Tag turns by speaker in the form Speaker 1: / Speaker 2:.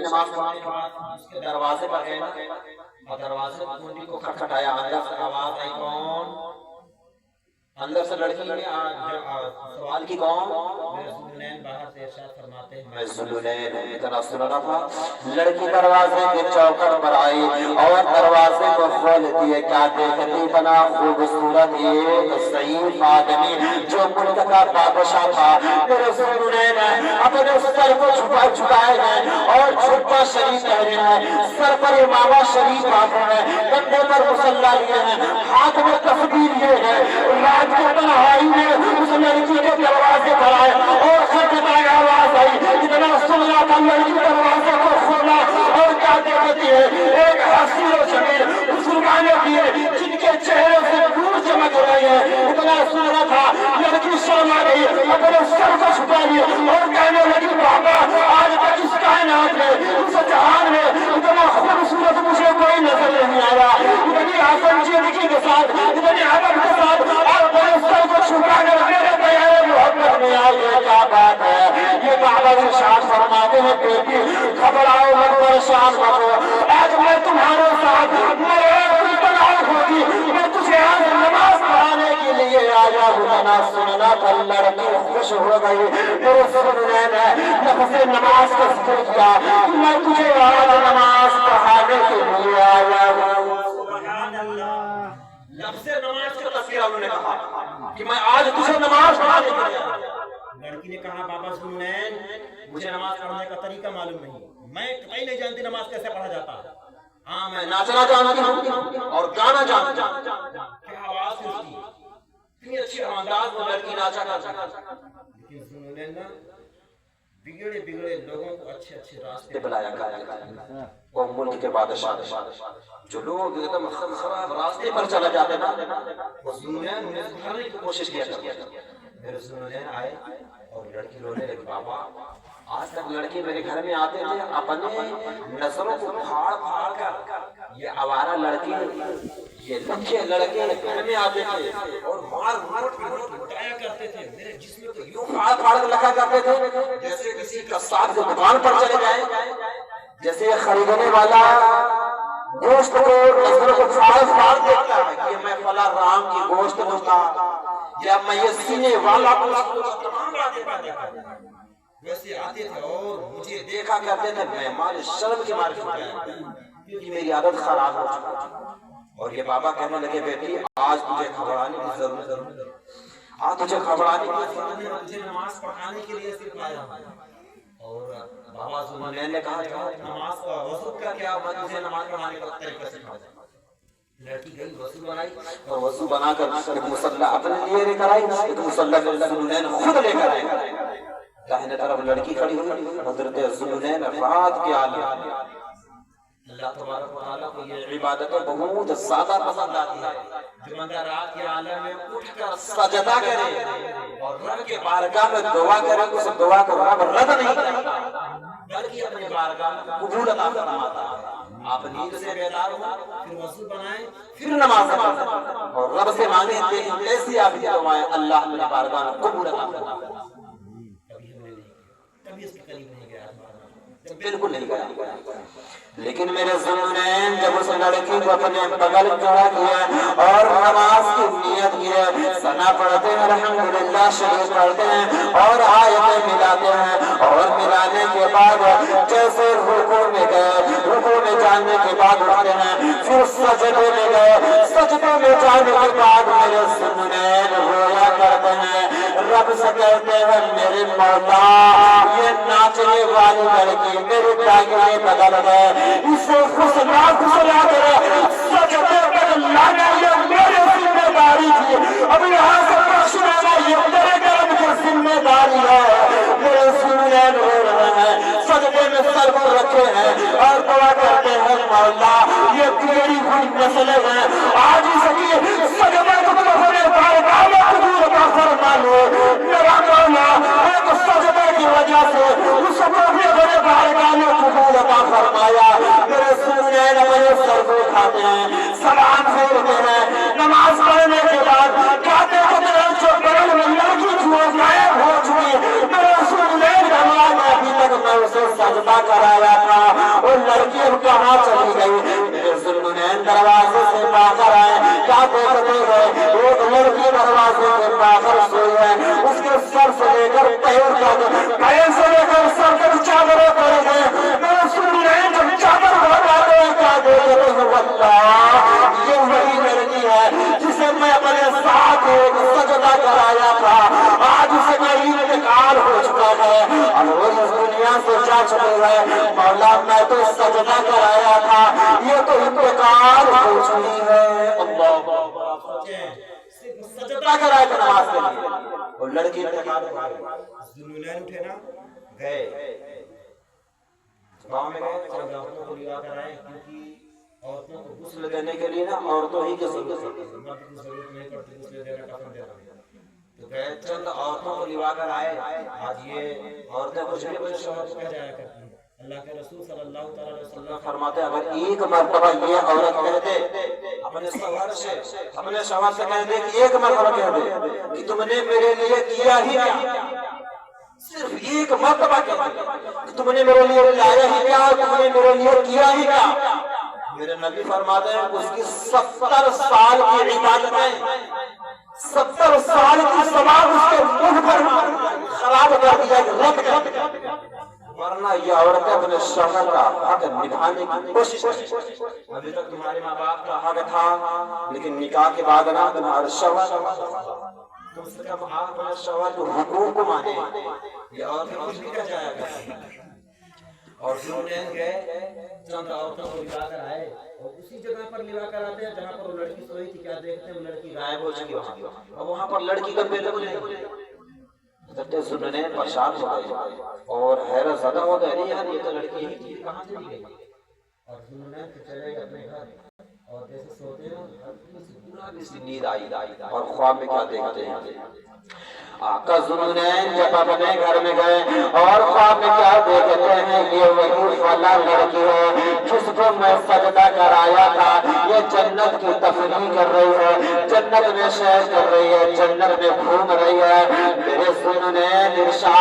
Speaker 1: نماز پڑھنے کے بعد اس کے دروازے پر گئے اور دروازے پر کنڈی کو کھٹکھٹایا، اندر سے آواز آئی کون؟ اندر سے لڑکی نے سوال کی کون؟ میرے ذوالنین باہر سے ارشاد فرماتے ہیں میں ذوالنین ہوں، اتنا سننا تھا۔ لڑکی دروازے کے چوکھٹ پر آئی اور دروازے کو کھول دیے، کیا دیکھتی بنا خوبصورت ایک ضعیف آدمی جو ملک کا بادشاہ تھا۔ میرے ذوالنین اپنے سر کو چھپائے ہیں اور جھبا شریف پہنے ہیں، سر پر امامہ شریف باندھے ہیں، کندھے پر مصلی لیے ہیں، ہاتھ میں تسبیح لیے ہیں۔ رات کو تنہائی میں اس لڑکی کے دروازے پر آئے اور خطبہ آواز آئی، اتنا سننا تھا لڑکی دروازے کو کھولا اور کیا دیکھتی ہے؟ ایک حسین و جمیل مسلمانوں کی جن کے چہرے سے نور چمک رہے ہیں، اتنا سننا تھا لڑکی شرما گئی، اپنے سر کو چھپا لی اور کہنے لگی بابا آج تک اس کائنات میں اس جہان میں اتنا خوبصورت مجھے کوئی نظر نہیں آیا، اتنی حسن زندگی کے ساتھ، اتنی ادب کے ساتھ اور بڑے سر کو چھپا کر میرے پیارے محبت میں آئی ہے، کیا بات ہے۔ یہ بابا ارشاد فرماتے ہیں بیٹی گھبراؤ مت، پریشان مت ہو، آج میں تمہارے ساتھ ہوگی، میں تجھے آج نماز پڑھانے کے لیے آیا ہوں۔ سننا تھا لڑکی خوش ہو گئی، میرے ذوالنین نے لفظ نماز کا ذکر کیا، میں تجھے آج نماز پڑھانے کے لیے آیا ہوں۔ سبحان اللہ، لفظ نماز کا تذکرہ انہوں نے کہا کہ میں آج تجھے نماز پڑھانے کے لیے آیا ہوں۔ لڑکی نے کہا بابا ذوالنین مجھے نماز پڑھنے کا طریقہ معلوم نہیں، میں قطعی نہیں جانتی نماز کیسے پڑھا جاتا ہے، ہاں میں ناچنا جانتی ہوں اور گانا جانتی ہوں۔ کیا آواز تھی اس کی، اتنی اچھی انداز میں لڑکی ناچا کرتی، لیکن ذوالنین نے بگڑے لوگوں کو اچھے راستے بلایا کرتا، وہ ملک کے بادشاہ جو لوگ ایک دم خراب راستے پر چلا جاتے نا، وہ ذوالنین انہیں سدھارنے کی کوشش کیا کرتا۔ میرے ذوالنین آئے اور لڑکی رونے لگی، بابا آج تک لڑکی میرے گھر میں آتے تھے اپنے نظروں کو پھاڑ کر، یہ آوارہ لڑکی یہ لکھے لڑکے گھر میں آتے تھے اور مار لٹایا کرتے تھے، میرے جسم کو یوں پھاڑ کر لکھا کرتے تھے جیسے کسی قصاب کی دکان پر چلے جائیں، جیسے خریدنے والا گوشت کو نظروں کو پھاڑ دیتا ہے کہ میں فلاں رام کی گوشت دوں یا میں یہ سینے والا تمام باتیں ویسے آتے تھے اور مجھے دیکھا کرتے تھے، میں مارے شرم کے مارے چھپایا کیونکہ میری عادت خراب ہو چکی۔ اور یہ بابا کہنے لگے بیٹی آج تجھے گھبرانے کی ضرورت نہیں، آج تجھے گھبرانے کی ضرورت نہیں، تجھے نماز پڑھانے کے لیے صرف آیا ہوں۔ اور بابا ذوالنین نے کہا نماز کا وضو کا کیا، میں تجھے نماز پڑھانے کا طریقہ سکھاؤں۔ لڑکی گئی وضو بنائی اور وضو بنا کر ایک مصلی اپنے لیے لے کر آئی، ایک مصلی ذوالنین خود لے کر آئے۔ داہنے طرف لڑکی کھڑی ہوئی، حضرت ذوالنین رات کے عالم، اللہ تبارک و تعالیٰ کو یہ عبادتیں بہت زیادہ پسند آتی ہے جو بندہ رات کے عالم میں اٹھ کر سجدہ کرے اور رب کے بارگاہ میں دعا کرے، اس دعا کو رب رد نہیں کرتا بلکہ اپنے بارگاہ میں قبول عطا فرماتا ہے۔ آپ نیند سے بیدار ہو، پھر وضو بنائیں، پھر نماز پڑھیں اور رب سے مانگیں ایسی آپ کی دعائیں اللہ اپنے بارگاہ میں قبول عطا فرماتا ہے۔ کبھی اس کے قریب نہیں گیا، بالکل نہیں گیا، لیکن میرے ذوالنین جب اس لڑکی کو اپنے بغل جوڑا کیا اور نماز کی نیت کی ہے، ثنا پڑھتے ہیں، الحمدللہ شریف پڑھتے ہیں اور آیتیں ملاتے ہیں اور ملانے کے بعد جیسے رکوع میں گئے، رکوع میں جانے کے بعد اٹھتے ہیں، پھر سجدے میں گئے، سجدے میں جانے کے بعد میرے ذوالنین رویا کرتے ہیں، رب سے کہتے ہیں میرے مولا یہ ناچنے والی لڑکی میرے ٹانگیں بدل گئے، اسے خسلا کرے سجدے پر لانا یہ میری ذمہ داری تھی، اب یہاں سے پچھڑانا یہ میرے کرم کی ذمہ داری ہے۔ میرے ذوالنین رو رہے ہیں، سجدے میں سر کو رکھے ہیں اور دعا کرتے ہیں مولا یہ تیری ہوئی نسلیں ہیں، آج اس کی سجدے کو تمہارے بارگاہ میں قبول عطا فرما لو میرا مولا، ایک سجدے کی وجہ سے اس کو بھی میرے بارگاہ میں قبول عطا فرمایا۔ میرے ذوالنین اپنے سر کو اٹھاتے ہیں، سلام پھیرتے ہیں، نماز پڑھنے کے بعد کہتے ہیں جو بغل میں لڑکی جو غائب ہو چکی میرے ذوالنین ابھی تک میں اسے سجدہ کرایا تھا وہ لڑکی اب کہاں چلی گئی؟ میرے ذوالنورین دروازے سے باہر آئے، کیا دیکھتے گئے؟ ایک لڑکی دروازے کے باہر سوئی ہے، اس کے سر سے لے کر پیر تک، پیر سے لے کر سر تک چادریں پڑے گئے۔ میرے ذوالنورین جب چادر ہٹاتے ہیں کیا دیکھتے ہیں؟ واللہ یہ وہی لڑکی ہے جسے میں اپنے ساتھ ایک سجدہ کرایا تھا، آج اسے کا انتقال ہو چکا ہے اور وہ اس دنیا سے جا چکے ہیں۔ مولا میں تو سجدہ کرایا تھا، یہ تو انتقال ہو چکی ہے۔ اللہ آپ سوچیں سجدہ کرایا تھا نماز کے لیے، وہ لڑکی انتقال ہو گئی۔ ذوالنورین اٹھے نا، گئے گاؤں میں گئے، چند عورتوں کو لوا کر آئے، کیونکہ عورتوں کو غسل دینے کے لیے نا عورتوں ہی کی ضرورت ہے، مرد کی ضرورت نہیں پڑتی غسل دینا، کفن دینا۔ تو گئے چند عورتوں کو لوا کر آئے۔ آج یہ عورتیں کچھ بھی کچھ شوہر کو کہہ جایا کرتی ہیں۔ اللہ کے رسول صلی اللہ تعالی علیہ وسلم فرماتے ہیں اگر ایک مرتبہ یہ عورت کہہ دے اپنے شوہر سے، اپنے شوہر سے کہہ دے کہ ایک مرتبہ کہہ دے کہ تم نے میرے لیے کیا ہی کیا، صرف ایک مرتبہ کہہ دے کہ تم نے میرے لیے لایا ہی کیا، تم نے میرے لیے کیا ہی کیا، میرے نبی فرماتے ہیں اس کی 70 سال کی عبادتیں، 70 سال کی ثواب اس کے منہ پر خراب کر دیا، رد کر دیا۔ ورنہ یہ عورتیں اپنے شوہر کا حق نبھانے کی کوشش کریں۔ ابھی تک تمہارے ماں باپ کا حق تھا، لیکن نکاح کے بعد نہ تمہارے شوہر کم سے کم آپ اپنے شوہر کے حقوق کو مانے۔ یہ عورتیں کچھ بھی کہہ جایا کرتی ہیں۔ اور ذوالنورین گئے چند عورتوں کو لوا کر آئے اور اسی جگہ پر لوا کر آتے ہیں جہاں پر وہ لڑکی سوئی تھی، کیا دیکھتے ہیں وہ لڑکی غائب ہو چکی ہے اور وہاں پر لڑکی کا بالکل نہیں۔ حضرت ذوالنورین پریشان ہو گئے اور حیرت زدہ ہو گئے، یار یہ تو لڑکی ہی تھی، کہاں چلی گئی؟ اور ذوالنورین پھر چلے گئے اپنے گھر اور جیسے سوتے ہیں ہلکی سی نیند آئی اور خواب میں کیا دیکھتے ہیں؟ آقا ذوالنورین جب اپنے گھر میں گئے اور خواب میں کیا دیکھتے ہیں؟ یہ وہی فلا لڑکی ہے جس کو میں سجدہ کرایا تھا، یہ جنت کی تفریح کر رہی ہے، جنت میں سیر کر رہی ہے، جنت میں گھوم رہی ہے۔ میرے ذوالنورین ارشاد